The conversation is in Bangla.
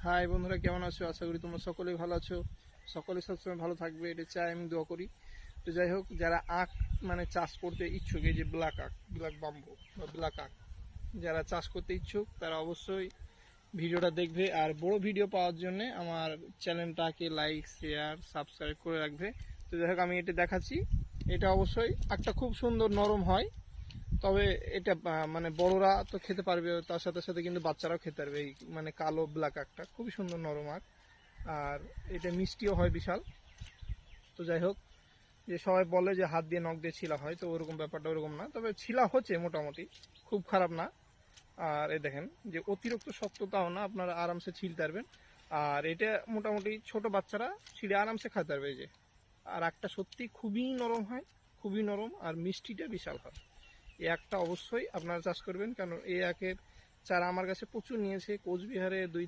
হাই বন্ধুরা, কেমন আছো? আশা করি তোমরা সকলেই ভালো আছো, সকলে সবসময় ভালো থাকবে, এটা চাই, আমি দোয়া করি। তো যাই হোক, যারা আখ চাষ করতে ইচ্ছুক, এই যে ব্ল্যাক আখ, ব্ল্যাক বাম্বু বা ব্ল্যাক আখ যারা চাষ করতে ইচ্ছুক তারা অবশ্যই ভিডিওটা দেখবে। আর বড় ভিডিও পাওয়ার জন্য আমার চ্যানেলটাকে লাইক, শেয়ার, সাবস্ক্রাইব করে রাখবে। তো যাই হোক, আমি এটা দেখাচ্ছি। এটা অবশ্যই আখটা খুব সুন্দর নরম হয়, তবে এটা বড়রা তো খেতে পারবে, তার সাথে সাথে কিন্তু বাচ্চারাও খেতে পারবে। এই কালো ব্ল্যাক আখটা খুবই সুন্দর নরম আখ, আর এটা মিষ্টিও হয় বিশাল। তো যাই হোক, যে সবাই বলে যে হাত দিয়ে নখ দিয়ে ছিলা হয়, তো ওরকম ব্যাপারটা ওরকম না, তবে ছিলা হচ্ছে মোটামুটি, খুব খারাপ না। আর এই দেখেন যে অতিরিক্ত শক্ততাও না, আপনারা আরামসে ছিলতে পারবেন। আর এটা মোটামুটি ছোট বাচ্চারা ছিঁড়ে আরামসে খেতে পারবে। এই যে, আর একটা সত্যি খুবই নরম হয়, খুবই নরম, আর মিষ্টিটা বিশাল হয়। এই একটা অবশ্যই আপনারা চাষ করবেন, কারণ এই আখের চারা আমার কাছে প্রচুর নিয়েছে। কোচবিহারে 2